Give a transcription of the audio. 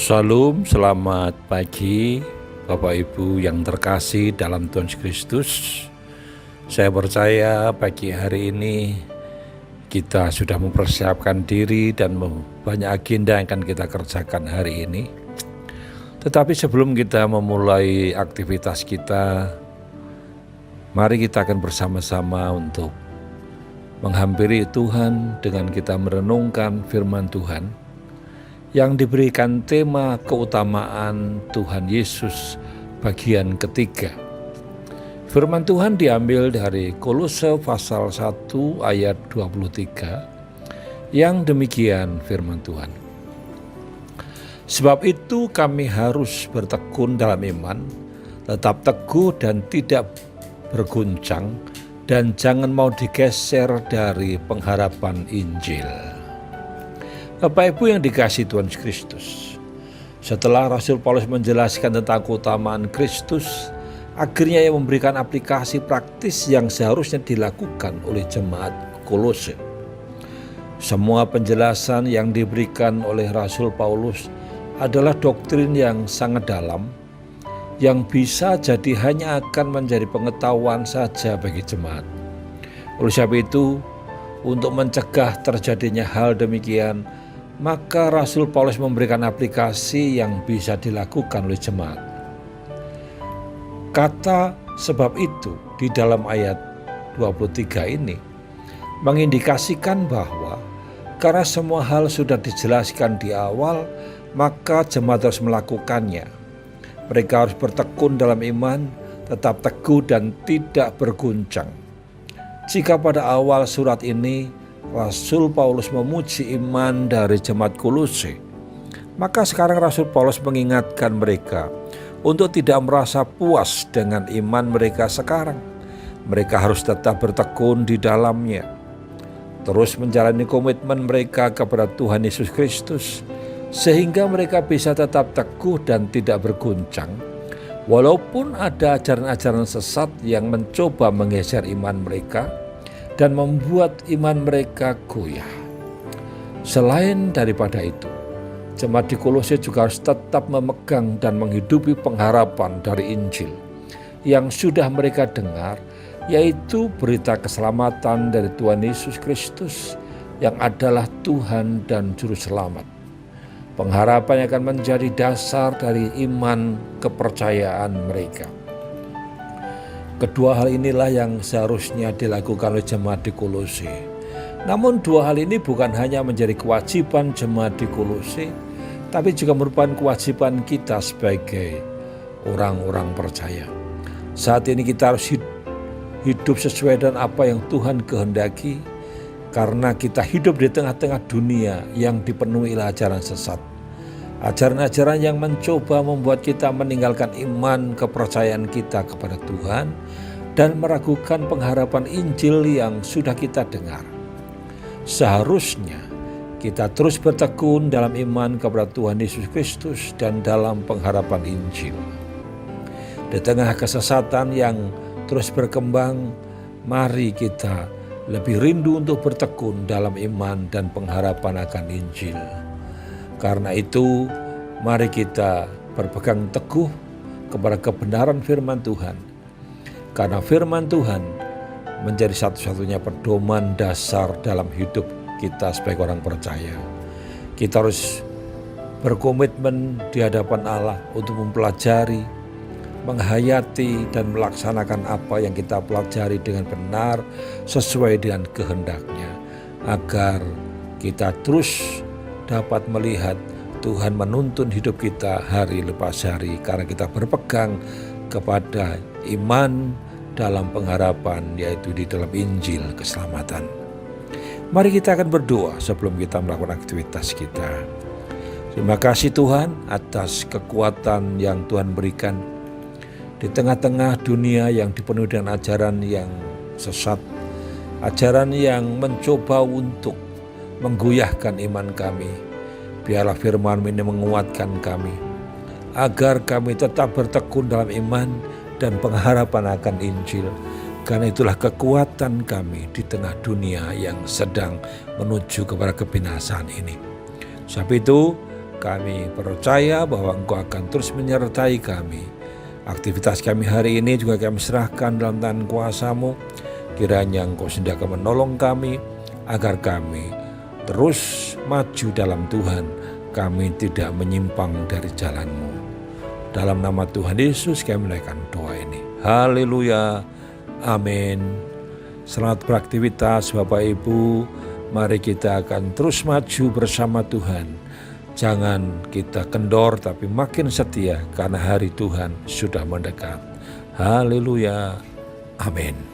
Shalom, selamat pagi Bapak Ibu yang terkasih dalam Tuhan Yesus Kristus. Saya percaya pagi hari ini kita sudah mempersiapkan diri dan banyak agenda yang akan kita kerjakan hari ini. Tetapi sebelum kita memulai aktivitas kita, mari kita akan bersama-sama untuk menghampiri Tuhan dengan kita merenungkan firman Tuhan yang diberikan tema keutamaan Tuhan Yesus bagian ketiga. Firman Tuhan diambil dari Kolose pasal 1 ayat 23 yang demikian firman Tuhan. Sebab itu kami harus bertekun dalam iman, tetap teguh dan tidak berguncang, dan jangan mau digeser dari pengharapan Injil. Bapak Ibu yang dikasihi Tuhan Yesus Kristus, setelah Rasul Paulus menjelaskan tentang keutamaan Kristus, akhirnya ia memberikan aplikasi praktis yang seharusnya dilakukan oleh jemaat Kolose. Semua penjelasan yang diberikan oleh Rasul Paulus adalah doktrin yang sangat dalam, yang bisa jadi hanya akan menjadi pengetahuan saja bagi jemaat. Oleh sebab itu, untuk mencegah terjadinya hal demikian, maka Rasul Paulus memberikan aplikasi yang bisa dilakukan oleh jemaat. Kata sebab itu di dalam ayat 23 ini mengindikasikan bahwa karena semua hal sudah dijelaskan di awal, maka jemaat harus melakukannya. Mereka harus bertekun dalam iman, tetap teguh dan tidak berguncang. Jika pada awal surat ini Rasul Paulus memuji iman dari jemaat Kolose, maka sekarang Rasul Paulus mengingatkan mereka untuk tidak merasa puas dengan iman mereka sekarang. Mereka harus tetap bertekun di dalamnya, terus menjalani komitmen mereka kepada Tuhan Yesus Kristus, sehingga mereka bisa tetap teguh dan tidak berguncang, walaupun ada ajaran-ajaran sesat yang mencoba menggeser iman mereka dan membuat iman mereka goyah. Selain daripada itu, jemaat di Kolose juga harus tetap memegang dan menghidupi pengharapan dari Injil yang sudah mereka dengar, yaitu berita keselamatan dari Tuhan Yesus Kristus yang adalah Tuhan dan Juru Selamat. Pengharapan yang akan menjadi dasar dari iman kepercayaan mereka. Kedua hal inilah yang seharusnya dilakukan oleh jemaat di Kolose. Namun dua hal ini bukan hanya menjadi kewajiban jemaat di Kolose, tapi juga merupakan kewajiban kita sebagai orang-orang percaya. Saat ini kita harus hidup sesuai dengan apa yang Tuhan kehendaki, karena kita hidup di tengah-tengah dunia yang dipenuhi ajaran sesat. Ajaran-ajaran yang mencoba membuat kita meninggalkan iman kepercayaan kita kepada Tuhan dan meragukan pengharapan Injil yang sudah kita dengar. Seharusnya kita terus bertekun dalam iman kepada Tuhan Yesus Kristus dan dalam pengharapan Injil. Di tengah kesesatan yang terus berkembang, mari kita lebih rindu untuk bertekun dalam iman dan pengharapan akan Injil. Karena itu, mari kita berpegang teguh kepada kebenaran firman Tuhan. Karena firman Tuhan menjadi satu-satunya pedoman dasar dalam hidup kita sebagai orang percaya. Kita harus berkomitmen di hadapan Allah untuk mempelajari, menghayati dan melaksanakan apa yang kita pelajari dengan benar sesuai dengan kehendak-Nya, agar kita terus dapat melihat Tuhan menuntun hidup kita hari lepas hari, karena kita berpegang kepada iman dalam pengharapan, yaitu di dalam Injil keselamatan. Mari kita akan berdoa sebelum kita melakukan aktivitas kita. Terima kasih Tuhan atas kekuatan yang Tuhan berikan di tengah-tengah dunia yang dipenuhi dengan ajaran yang sesat, ajaran yang mencoba untuk menggoyahkan iman kami. Biarlah firman ini menguatkan kami, agar kami tetap bertekun dalam iman dan pengharapan akan Injil. Karena itulah kekuatan kami di tengah dunia yang sedang menuju kepada kebinasaan ini. Sebab itu, Kami percaya bahwa Engkau akan terus menyertai kami. Aktivitas kami hari ini juga kami serahkan dalam tangan kuasa-Mu. Kiranya Engkau sediakan menolong kami agar kami terus maju dalam Tuhan. Kami tidak menyimpang dari jalan-Mu. Dalam nama Tuhan Yesus kami menaikkan doa ini. Haleluya. Amin. Selamat beraktivitas Bapak Ibu. Mari kita akan terus maju bersama Tuhan. Jangan kita kendor tapi makin setia karena hari Tuhan sudah mendekat. Haleluya. Amin.